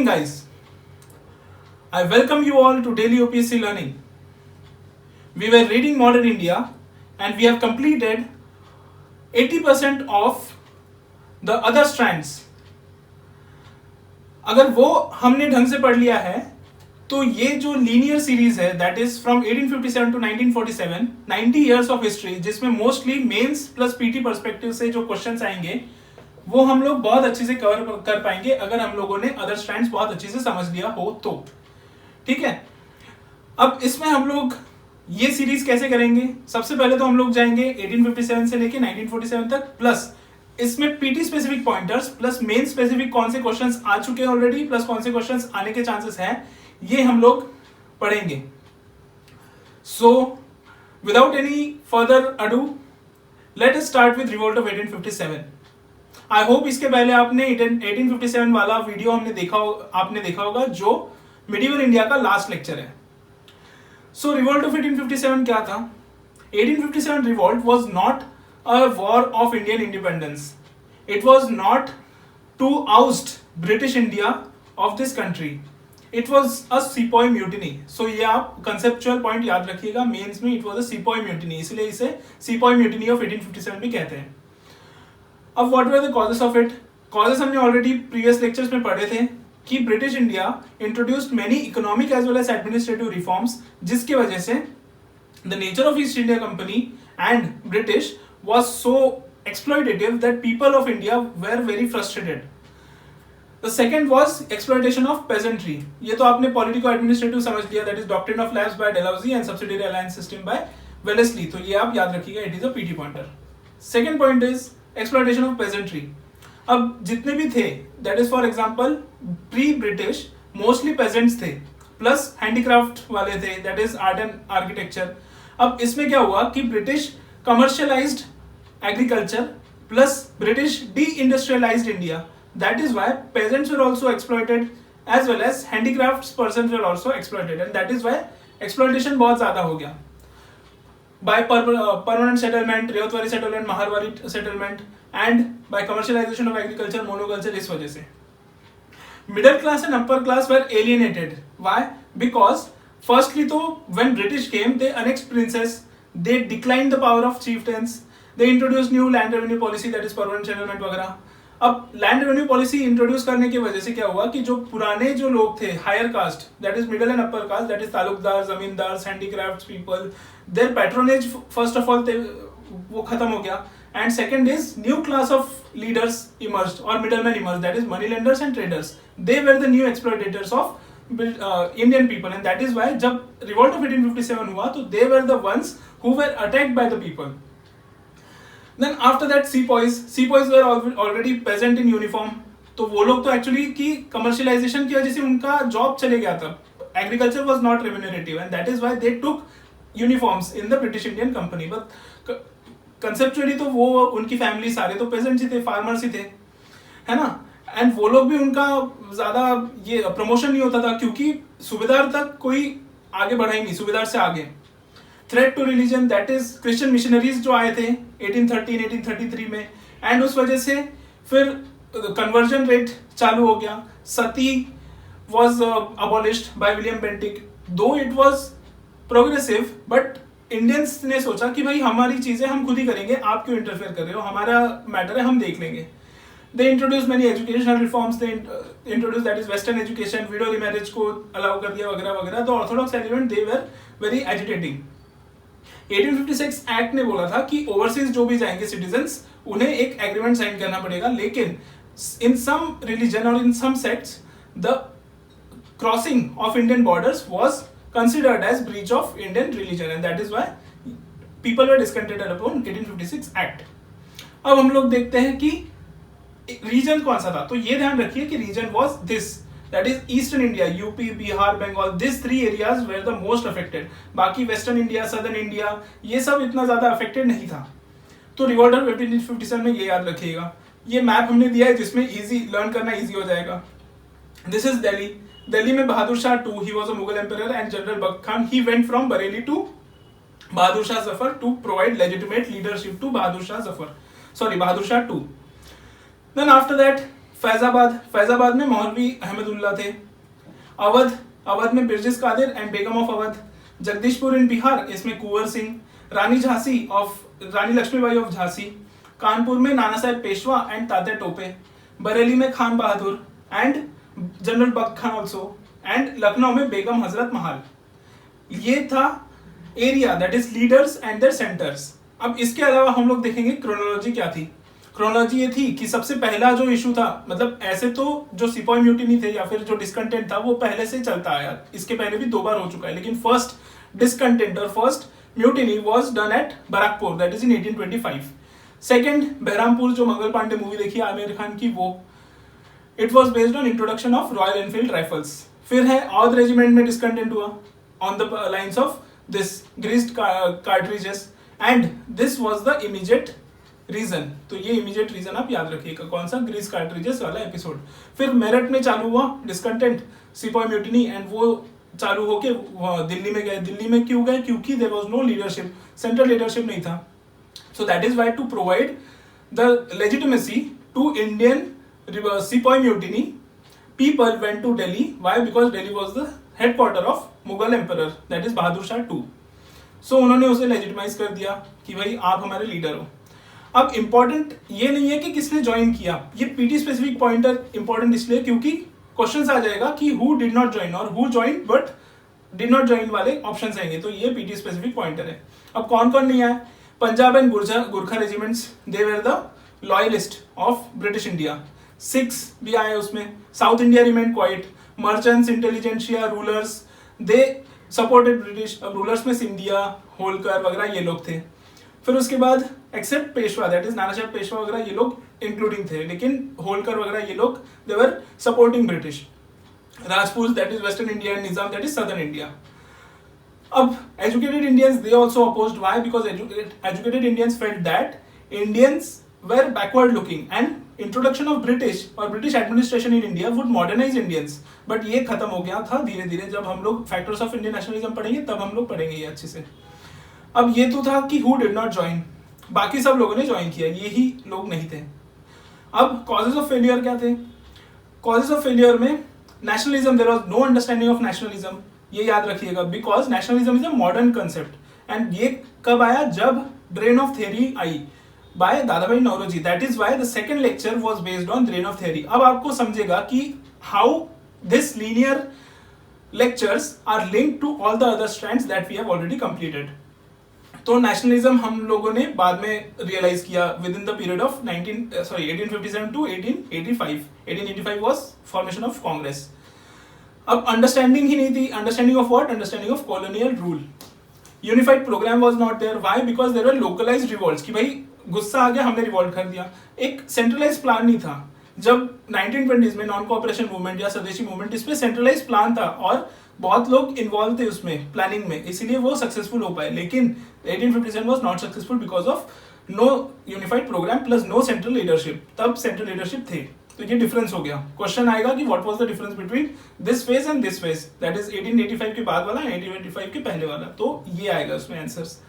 morning, guys. I welcome you all to Daily OPSC Learning. We were reading Modern India and we have completed 80% of the other strands. अगर वो हमने ढंग से पढ़ लिया है तो ये जो लीनियर सीरीज है that is from 1857 to 1947 90 years of history, जिसमें mostly mains plus PT perspective से जो क्वेश्चंस आएंगे वो हम लोग बहुत अच्छे से कवर कर पाएंगे अगर हम लोगों ने अदर स्ट्रैंड्स बहुत अच्छे से समझ लिया हो तो। ठीक है, अब इसमें हम लोग ये सीरीज कैसे करेंगे? सबसे पहले तो हम लोग जाएंगे 1857 से लेके 1947 तक, प्लस इसमें PT specific pointers plus main specific कौन से क्वेश्चंस आ चुके हैं ऑलरेडी प्लस कौन से क्वेश्चंस आने के चांसेस हैं, ये हम लोग पढ़ेंगे। So without any further ado let us start with revolt of 1857। I hope इसके पहले आपने 1857 वाला वीडियो आपने देखा होगा जो मिडिवल इंडिया का लास्ट लेक्चर है। सो रिवोल्ट ऑफ 1857 क्या था? 1857 revolt was not a war of Indian independence, it was not to oust British India of this country, it was a sepoy mutiny. So ये आप conceptual point याद रखिएगा, mains में it was a sepoy mutiny, इसलिए इसे सीपॉय mutiny of 1857 भी कहते हैं। अब what were the causes of it? Causes हमने ऑलरेडी प्रीवियस लेक्चर्स में पढ़े थे कि British India introduced many economic as well as administrative reforms, जिसकी वजह से the nature of East India Company and British was so exploitative that people of India were very frustrated. The second was exploitation of peasantry. ये तो आपने politico administrative समझ लिया, that is doctrine of lapse by डेलाउजी and subsidiary alliance system by Wellesley, तो ये आप याद रखिएगा, it is a PT pointer. Second point is exploitation of peasantry. अब जितने भी थे that is for example pre British mostly peasants थे प्लस हैंडीक्राफ्ट वाले थे, that is art and architecture. अब इसमें क्या हुआ कि British commercialised agriculture plus British de industrialised India, that is why peasants were also exploited as well as handicrafts persons were also exploited, and that is why exploitation बहुत ज्यादा हो गया by permanent settlement, रेवतवारी settlement, महारवारी settlement and by commercialization of agriculture, monoculture, इस वजह से middle class and upper class were alienated. Why? Because firstly तो when British came they annexed princes, they declined the power of chieftains, they introduced new land revenue policy, that is permanent settlement वगैरह। अब land revenue policy introduce करने की वजह से क्या हुआ कि जो पुराने जो लोग थे higher caste, that is middle and upper caste, that is taluqdar, zamindar, handicraft people, their patronage first of all वो खत्म हो गया, and second is new class of leaders emerged और middleman emerged, that is money lenders and traders, they were the new exploitators of Indian people, and that is why जब revolt of 1857 हुआ तो they were the ones who were attacked by the people. Then after that sepoys were already present in uniform, तो वो लोग तो actually की commercialisation की वजह से उनका जॉब चले गया था, agriculture was not remunerative and that is why they took uniforms in the British Indian company. But conceptually तो वो उनकी फैमिली सारे तो पेजेंट्स ही थे, फार्मर्स ही थे, है ना, एंड वो लोग भी उनका ज्यादा ये प्रमोशन नहीं होता था क्योंकि सूबेदार तक कोई आगे बढ़ा ही नहीं, सूबेदार से आगे। Threat to religion, that is Christian missionaries जो आए थे 1813 1833 में, एंड उस वजह से फिर कन्वर्जन रेट चालू हो गया। Sati was abolished by William Bentinck, though it was progressive but Indians ने सोचा कि भाई हमारी चीजें हम खुद ही करेंगे, आप क्यों इंटरफेयर कर रहे हो, हमारा मैटर है, हम देख लेंगे। They introduce many educational reforms, they introduce that is western education, window remarriage को अलाउ कर दिया वगैरह वगैरह। तो Orthodox element they were very agitating. 1856 act ने बोला था कि ओवरसीज जो भी जाएंगे सिटीजन्स उन्हें एक एग्रीमेंट साइन करना पड़ेगा, लेकिन इन सम रिलीजन और in some sects the crossing of Indian borders was considered as breach of Indian religion, and that is why people were discontented upon 1856 act. अब हम लोग देखते हैं कि रीजन कौन सा था, तो ये ध्यान रखिए कि reason was this, that is eastern India, UP, Bihar, Bengal, these three areas were the most affected. बाकी western India, southern India ये सब इतना ज्यादा affected नहीं था। तो रिवोल्ट ऑफ 1857 में ये याद रखिएगा, ये मैप हमने दिया है जिसमें इजी लर्न करना इजी हो जाएगा। दिस इज दिल्ली, दिल्ली में Bahadur Shah two, he was a Mughal emperor and general Bakht Khan, he went from Bareilly to Bahadur Shah Zafar to provide legitimate leadership to Bahadur Shah two. Then after that Faizabad में मौलवी अहमदुल्ला थे। अवध में Birjis Qadir and Begum of Awadh. Jagdishpur in Bihar, इसमें कुंवर सिंह। रानी लक्ष्मीबाई ऑफ झांसी। कानपुर में नाना साहेब पेशवा एंड तात्या टोपे। बरेली में खान बहादुर and general Bakht Khan also. And Lucknow में बेगम हजरत महल। ये था area, that is leaders and there centres. अब इसके अलावा हम लोग देखेंगे क्रोनोलॉजी क्या थी। क्रोनोलॉजी ये थी कि सबसे पहला जो इशू था, मतलब ऐसे तो जो सिपाही म्यूटिनी थे या फिर जो डिस्कंटेंट था वो पहले से चलता आया, इसके पहले भी 2 बार हो चुका है, लेकिन फर्स्ट डिस्कंटेंट और first mutiny was done at Barrackpore, that is in 1825। Second Berhampore, जो मंगल पांडे मूवी देखी आमिर खान की, वो it was based on introduction of Royal Enfield rifles. फिर है औध रेजिमेंट में डिस्कंटेंट हुआ on the lines of this greased cartridges and this was the immediate reason. तो ये इमीडिएट रीजन आप याद रखिएगा, कौन सा, ग्रीस कार्ट्रिजेस वाला एपिसोड। फिर मेरठ में चालू हुआ डिस्कंटेंट, सिपाही म्यूटिनी, एंड वो चालू होके दिल्ली में गए। दिल्ली में क्यों गए? क्योंकि there was no leadership, central leadership नहीं था। So that is why to provide the legitimacy to Indian sipahi mutiny, people went to Delhi. Why? Because Delhi was the headquarter of Mughal emperor, that is Bahadur Shah two. सो उन्होंने उसे लेजिटिमाइज कर दिया कि भाई आप हमारे लीडर हो। अब इंपॉर्टेंट ये नहीं है कि किसने ज्वाइन किया, ये पीटी स्पेसिफिक पॉइंटर इंपॉर्टेंट इसलिए क्योंकि क्वेश्चन आ जाएगा कि हु डिड नॉट ज्वाइन और who join but did not join वाले ऑप्शन आएंगे, तो ये पीटी स्पेसिफिक पॉइंटर है। अब कौन कौन नहीं आया? Punjab and Gurkha regiments, they were the loyalist of British India. Six भी आए उसमें। South India remain quite. Merchants, intelligentsia, rulers, they supported British. अब रूलर्स में सिंधिया, होलकर वगैरह ये लोग थे। फिर उसके बाद एक्सेप्ट पेशवा, दैट इज नाना साहेब पेशवा वगैरह, ये लोग इंक्लूडिंग थे, लेकिन होलकर वगैरह ये लोग they were supporting British. Rajput, that is western India, Nizam, that is southern India. अब educated Indians, they also opposed. Why? Because educated Indians felt that Indians were backward looking and introduction of British और British administration in India would modernize Indians, but ये खत्म हो गया था धीरे धीरे। जब हम लोग फैक्टर्स ऑफ इंडियन नेशनलिज्म पढ़ेंगे तब हम लोग पढ़ेंगे ये अच्छे से। अब ये तो था कि हु डिड नॉट ज्वाइन, बाकी सब लोगों ने ज्वाइन किया, ये ही लोग नहीं थे। अब कॉजेज ऑफ फेलियर क्या थे? कॉजेज ऑफ फेलियर में nationalism, there was no understanding of nationalism, ये याद रखिएगा, because nationalism is a modern concept and ये कब आया? जब ड्रेन ऑफ थ्योरी आई by Dadabhai Naoroji, that is why the second lecture was based on drain of theory। अब आपको समझेगा कि how this linear lectures are linked to all the other strands that we have already completed। तो nationalism हम लोगों ने बाद में रियलाइज किया within the period of 1857 to 1885। 1885 was formation of Congress। अब अंडरस्टैंडिंग ही नहीं थी। Understanding of what? Understanding of colonial rule. Unified programme was not there. Why? Because there were localised revolts, कि भाई गुस्सा आ गया, हमने रिवॉल्ट कर दिया। एक सेंट्रलाइज प्लान नहीं था। जब 1920s में नॉन कोऑपरेशन मूवमेंट या स्वदेशी मूवमेंट, इसमें सेंट्रलाइज प्लान था और बहुत लोग इन्वॉल्व थे उसमें, प्लानिंग में, इसीलिए वो सक्सेसफुल हो पाए। लेकिन 1857 was not successful because of no unified programme plus no central leadership. तब सेंट्रल लीडरशिप थे, तो ये डिफरेंस हो गया। क्वेश्चन आएगा कि what was the difference between this phase and this phase, that is 1885 के बाद वाला, 1885 के पहले वाला, तो ये आएगा उसमें आंसर्स।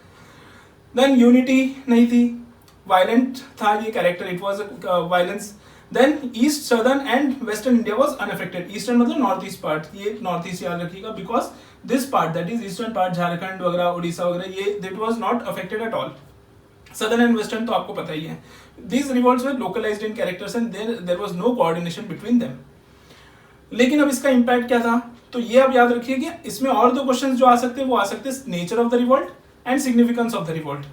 देन यूनिटी नहीं थी, वायलेंट था ये character, it was violence. Then east, southern and western India was unaffected. Eastern मतलब नॉर्थ ईस्ट पार्ट, ये नॉर्थ ईस्ट याद रखिएगा, because this part that is eastern part, Jharkhand वगैरह, उड़ीसा वगैरह, ये that was not affected at all. Southern and western तो आपको पता ही है। These revolts were localized in characters and there was no coordination between them। लेकिन अब इसका इम्पैक्ट क्या था? तो ये आप याद रखिए कि इसमें और दो क्वेश्चंस जो आ सकते हैं वो आ सकते हैं nature of the revolt and significance of the revolt.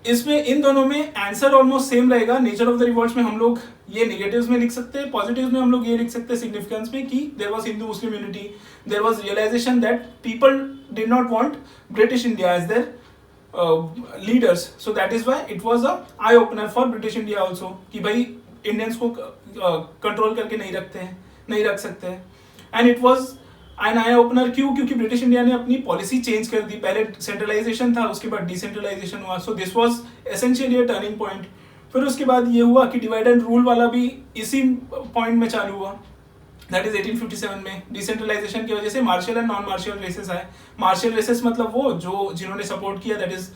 इसमें इन दोनों में आंसर ऑलमोस्ट सेम रहेगा। नेचर ऑफ द रिवॉल्ट्स में हम लोग ये नेगेटिव्स में लिख सकते हैं, पॉजिटिव्स में हम लोग ये लिख सकते हैं सिग्निफिकेंस में कि there was Hindu Muslim unity, there was realisation that people did not want British India as their leaders, so that is why it was a eye opener for British India also कि भाई Indians को control करके नहीं रखते हैं, नहीं रख सकते हैं। And it was an eye opener, क्यों? क्योंकि ब्रिटिश इंडिया ने अपनी पॉलिसी चेंज कर दी। पहले सेंट्रलाइजेशन था, उसके बाद डिसेंट्रलाइजेशन हुआ, सो this was essentially a turning point. फिर उसके बाद ये हुआ कि डिवाइड एंड रूल वाला भी इसी पॉइंट में चालू हुआ। दैट इज 1857 में। डिसेंट्रलाइजेशन की वजह से martial and non martial races आए। मार्शल रेसेस मतलब वो जो जिन्होंने सपोर्ट किया, दैट इज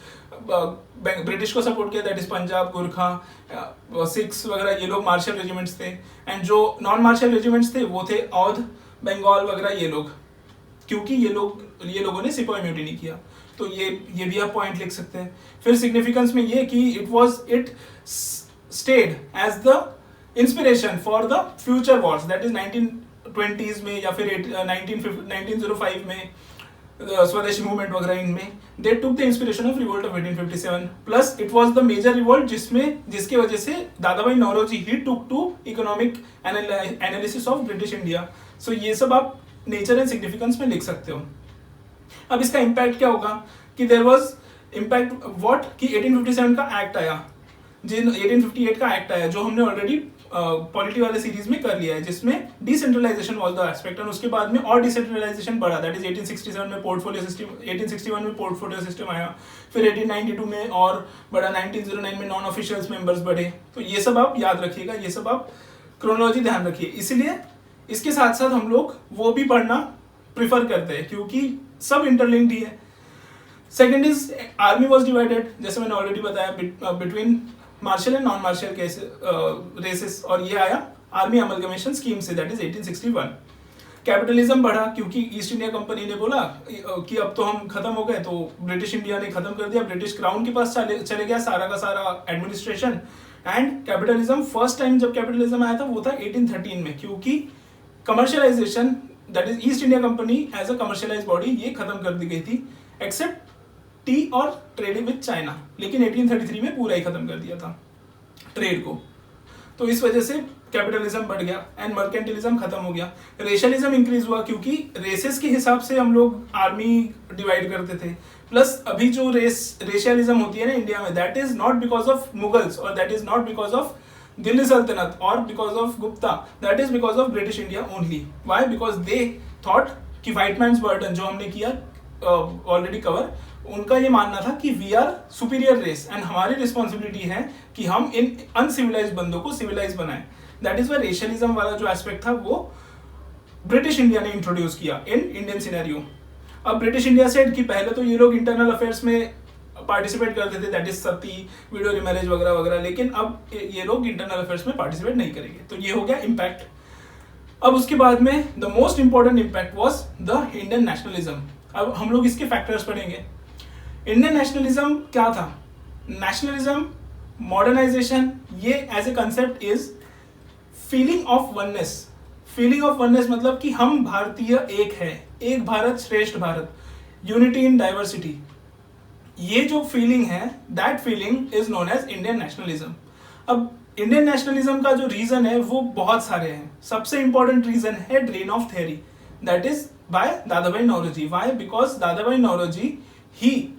ब्रिटिश को सपोर्ट किया, दैट इज पंजाब, गुरखा, सिख्स वगैरह, ये लोग मार्शल रेजिमेंट्स थे। एंड जो नॉन मार्शल रेजिमेंट्स थे वो थे औध, बंगाल वगैरह, ये लोग, क्योंकि ये लोगों ने सिपाही म्यूटिनी किया। तो ये भी आप पॉइंट लिख सकते हैं। फिर सिग्निफिकेंस में ये कि it stayed as the inspiration for the future wars, that is 1920s में या फिर 1905 में स्वदेशी मूवमेंट वगैरह, इनमें they took the inspiration of revolt of 1857 plus it was the major revolt जिसके वजह से Dadabhai Naoroji he took to economic analysis of British India. So ये सब आप नेचर एंड सिग्निफिकेंस में लिख सकते हो। अब इसका इम्पैक्ट क्या होगा कि देयर वाज इम्पैक्ट व्हाट कि 1857 का एक्ट आया, 1858 का एक्ट आया, जो हमने ऑलरेडी पॉलिटी वाले सीरीज में कर लिया है, जिसमें डिसेंट्रलाइजेशन वाज द एस्पेक्ट, और उसके बाद में और डिसेंट्रलाइजेशन बढ़ा, दैट इज 1867 में पोर्टफोलियो सिस्टम, 1861 में पोर्टफोलियो सिस्टम आया, फिर 1892 में और बढ़ा, 1909 में नॉन ऑफिशियल्स मेंबर्स बढ़े। तो ये सब आप याद रखिएगा, ये सब आप क्रोनोलॉजी ध्यान रखिए। इसलिए इसके साथ साथ हम लोग वो भी पढ़ना प्रिफर करते हैं क्योंकि सब इंटरलिंक्ड ही है। Second is army was divided, जैसे मैंने ऑलरेडी बताया, between martial and non martial races, और ये आया आर्मी अमलगमेशन स्कीम से, दैट इज 1861। कैपिटलिज्म बढ़ा क्योंकि ईस्ट इंडिया कंपनी ने बोला कि अब तो हम खत्म हो गए, तो ब्रिटिश इंडिया ने खत्म कर दिया, ब्रिटिश क्राउन के पास चले गया सारा का सारा administration. And capitalism, first time जब कैपिटलिज्म आया था वो था 1813 में, क्योंकि commercialisation, that is East India Company as a commercialise body, ये खत्म कर दी गई थी, एक्सेप्ट टी और ट्रेडिंग विद चाइना, लेकिन 1833 में पूरा ही खत्म कर दिया था ट्रेड को। तो इस वजह से कैपिटलिज्म बढ़ गया एंड मर्केंटिलिज्म खत्म हो गया। रेशियलिज्म इंक्रीज हुआ क्योंकि रेसेस के हिसाब से हम लोग आर्मी डिवाइड करते थे, प्लस अभी जो रेशियलिज्म होती है ना इंडिया में, that is not because of Mughals, और that is not because of Delhi Sultanate और because of Gupta, that is because of British India only. Why? Because they thought कि व्हाइट मैन्स बर्डन, जो हमने किया ऑलरेडी कवर, उनका ये मानना था कि we are superior race and हमारी रिस्पॉन्सिबिलिटी है कि हम इन अनसिविलाइज बंदों को सिविलाइज बनाएं। दैट इज वाई रेशियलिज्म वाला जो एस्पेक्ट था वो ब्रिटिश इंडिया ने इंट्रोड्यूस किया इन इंडियन सिनेरियो। अब ब्रिटिश इंडिया सेड कि पहले तो ये लोग इंटरनल अफेयर्स में पार्टिसिपेट करते थे, that is Sati, window remarriage वगैरह वगैरह, लेकिन अब ये लोग इंटरनल अफेयर्स में पार्टिसिपेट नहीं करेंगे। तो ये हो गया इम्पैक्ट। अब उसके बाद में the most important impact was the Indian nationalism. अब हम लोग इसके फैक्टर्स पढ़ेंगे। इंडियन नेशनलिज्म क्या था? नेशनलिज्म, मॉडर्नाइजेशन, ये as a concept is feeling of oneness. Feeling of oneness मतलब कि हम भारतीय एक है, एक भारत श्रेष्ठ भारत, यूनिटी इन डाइवर्सिटी। ये जो फीलिंग है, that feeling is known as Indian nationalism. अब इंडियन नेशनलिज्म का जो रीजन है वो बहुत सारे हैं। सबसे इंपॉर्टेंट रीजन है drain of theory, that is by Dadabhai Naoroji. Why? Because Dadabhai Naoroji ही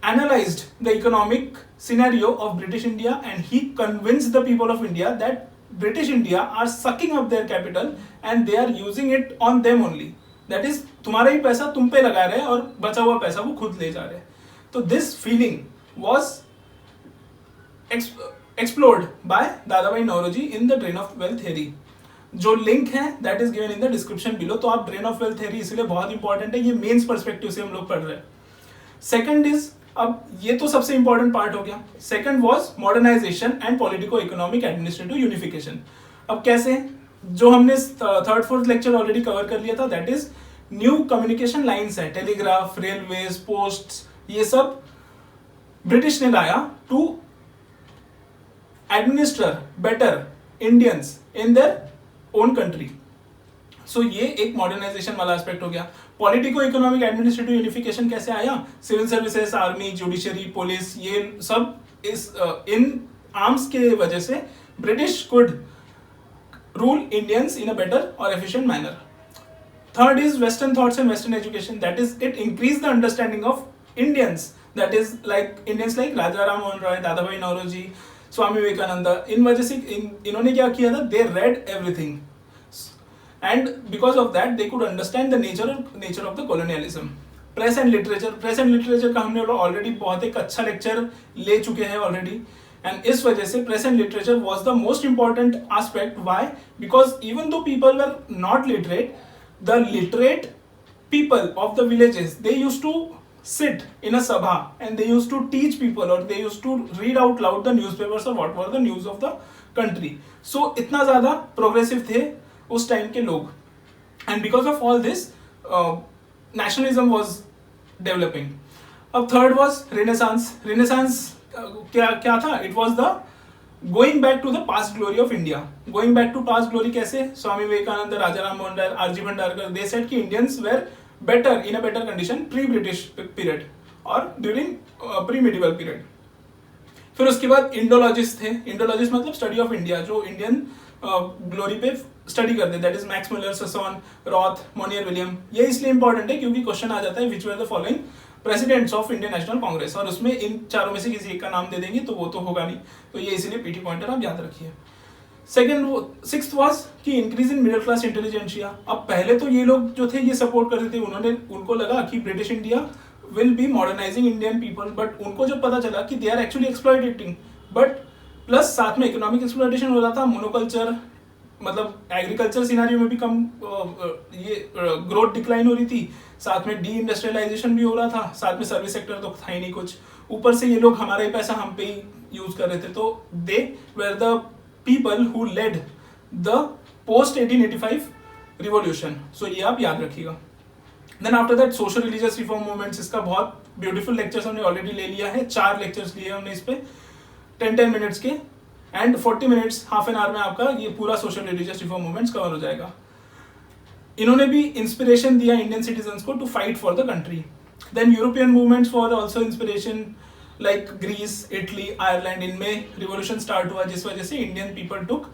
analyzed the economic scenario of British India and he convinced the people of India that British India are sucking up their capital and they are using it on them only. That is, तुम्हारा ही पैसा तुम पे लगा रहे हैं और बचा हुआ पैसा वो खुद ले जा रहे हैं। तो this feeling was explored by Dadabhai Naoroji in the drain of wealth theory. जो लिंक है that is given in the description below। तो आप drain of wealth theory इसलिए बहुत इंपॉर्टेंट है, ये मेंस पर्सपेक्टिव से हम लोग पढ़ रहे हैं। सेकंड इज, अब ये तो सबसे इंपॉर्टेंट पार्ट हो गया। Second was modernisation and politico economic administrative unification. अब कैसे? जो हमने third fourth lecture already cover कर लिया था, that is new communication lines है, टेलीग्राफ, रेलवेज, पोस्ट, ये सब ब्रिटिश ने लाया to administer better Indians in their own country. So ये एक मॉडर्नाइजेशन वाला एस्पेक्ट हो गया। पॉलिटिको इकोनॉमिक एडमिनिस्ट्रेटिव यूनिफिकेशन कैसे आया? Civil services, army, judiciary, police, ये सब इस इन आर्म्स के वजह से British could rule Indians in a better और efficient manner. Third is western thoughts and western education, that is it increase the understanding of Indians, that is like Indians like Raja Ram Mohan Roy, Dadabhai Naoroji, Swami Vivekananda. इन वजह से इन्होंने क्या किया था? They read everything and because of that they could understand the nature of the colonialism. Press and literature का हमने already बहुत एक अच्छा लेक्चर ले चुके हैं ऑलरेडी, एंड इस वजह से press and literature was the most important aspect. Why? Because even though people were not literate, the literate people of the villages, they used to sit in a sabha and they used to teach people or they used to read out loud the newspapers or what were the news of the country. So इतना ज़्यादा progressive थे उस time के लोग. And because of all this, nationalism was developing. अब third was Renaissance. Renaissance क्या था? It was the going back to the past glory of India. Going back to past glory कैसे? स्वामी विवेकानंद, राजा Ram Mohan Roy, RG Bhandarkar, they said कि Indians were better, in a better condition pre-British period और during pre-medieval period. फिर उसके बाद Indologist थे. Indologist मतलब study of India, जो Indian glory पे स्टडी करते, that is Max Muller, Sassoon, Roth, Monier William. ये इसलिए इंपॉर्टेंट है क्योंकि क्वेश्चन आ जाता है which were the following presidents of Indian National Congress, और उसमें इन चारों में से किसी एक का नाम दे देंगे तो वो तो होगा नहीं, तो ये इसीलिए पीटी पॉइंटर आप याद रखिए. सिक्स्थ वाज कि increase in middle class intelligentsia. अब पहले तो ये लोग जो थे ये सपोर्ट करते थे, उनको लगा कि British India will be modernising Indian people, but उनको जब पता चला कि they are actually exploitating, but plus साथ में इकोनॉमिक एक्सप्लॉइटेशन हो रहा था, मोनोकल्चर मतलब एग्रीकल्चर सिनारियो में भी कम ये ग्रोथ डिक्लाइन हो रही थी, साथ में डी इंडस्ट्रियलाइजेशन भी हो रहा था, साथ में सर्विस सेक्टर तो था ही नहीं कुछ, ऊपर से ये लोग हमारा ही पैसा हम पे ही यूज कर रहे थे. तो they were the people who led the post 1885 revolution. So ये आप याद रखिएगा. Then after that social religious reform movements, इसका बहुत ब्यूटीफुल लेक्चर्स हमने ऑलरेडी ले लिया है, 4 लेक्चर्स लिए हमने इस पे 10 मिनट्स के, and 40 minutes half an hour में आपका ये पूरा social religious reform movements cover हो जाएगा. इन्होंने भी इंस्पिरेशन दिया इंडियन सिटीजन्स को to fight for the country. Then European movements for also inspiration, like Greece, Italy, Ireland, इनमें रिवॉल्यूशन स्टार्ट हुआ जिस वजह से Indian people took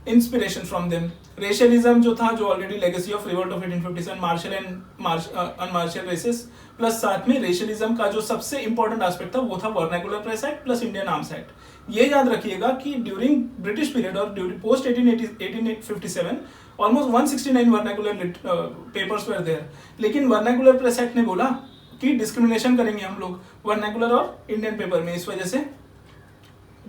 inspiration from them. Racialism जो था, जो already legacy of revolt of 1857, martial and unmartial races, plus साथ में रेशियलिज्म का जो सबसे इंपॉर्टेंट एस्पेक्ट था वो था vernacular press act plus Indian arms act. ये याद रखिएगा कि ड्यूरिंग ब्रिटिश पीरियड और during post 1857 almost 169 vernacular papers were there, लेकिन वर्नाकुलर प्रेस एक्ट ने बोला कि डिस्क्रिमिनेशन करेंगे हम लोग वर्नाकुलर और इंडियन पेपर में, इस वजह से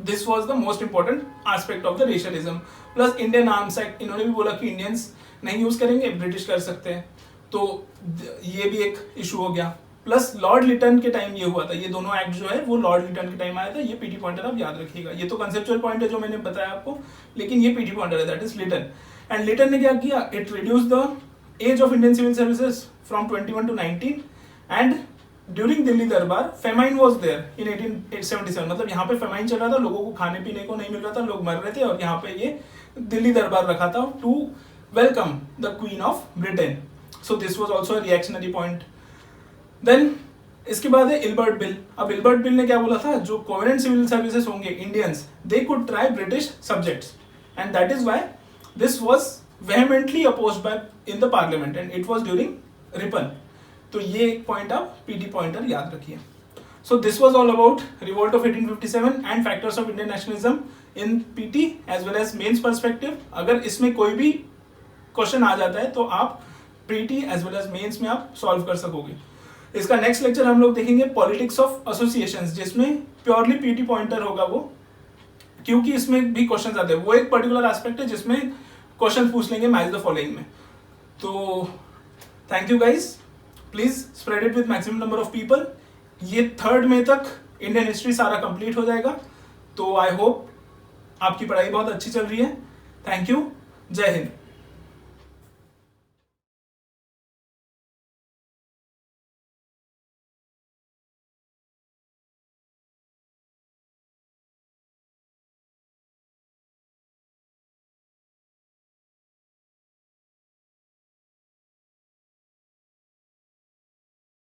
this was the most important aspect of the रेशियलिज्म. Plus Indian arms act, इन्होंने भी बोला कि इंडियंस नहीं यूज करेंगे, ब्रिटिश कर सकते हैं, तो ये भी एक इशू हो गया. प्लस लॉर्ड लिटन के टाइम ये हुआ था, ये दोनों एक्ट जो है वो लॉर्ड लिटन के टाइम आया था. ये पीटी पॉइंटर आप याद रखिएगा. ये तो कंसेप्चुअल पॉइंट है जो मैंने बताया आपको, लेकिन ये पीटी पॉइंटर है, that is Lytton. And Lytton ने क्या किया, it reduce the age of Indian civil services from 21 to 19. And during Delhi Darbar famine was there in 1877, मतलब यहाँ पे फेमाइन चल रहा था, लोगों को खाने पीने को नहीं मिल रहा था, लोग मर रहे थे, और यहाँ पे ये दिल्ली दरबार रखा था to welcome the queen of Britain. So this was also a reactionary point. Then इसके बाद है इल्बर्ट बिल. अब इल्बर्ट बिल ने क्या बोला था, जो कोवेनेंट सिविल सर्विसेज होंगे Indians, they could try British subjects, and that is why this was vehemently opposed by in the parliament, and it was during Ripon. तो ये एक पॉइंट आप पीटी पॉइंटर याद रखिए. So this was all about revolt of 1857 and factors of Indian nationalism in PT as well as mains perspective. अगर इसमें कोई भी क्वेश्चन आ जाता है तो आप PT as well as mains में आप सॉल्व कर सकोगे. इसका नेक्स्ट लेक्चर हम लोग देखेंगे पॉलिटिक्स ऑफ एसोसिएशंस, जिसमें प्योरली पीटी पॉइंटर होगा वो, क्योंकि इसमें भी क्वेश्चंस आते हैं. वो एक पर्टिकुलर एस्पेक्ट है जिसमें क्वेश्चन पूछ लेंगे मैच द फॉलोइंग में. तो thank you guys, please spread it with maximum number of people. ये 3rd मई तक इंडियन हिस्ट्री सारा कंप्लीट हो जाएगा. तो आई होप आपकी पढ़ाई बहुत अच्छी चल रही है. Thank you. जय हिंद.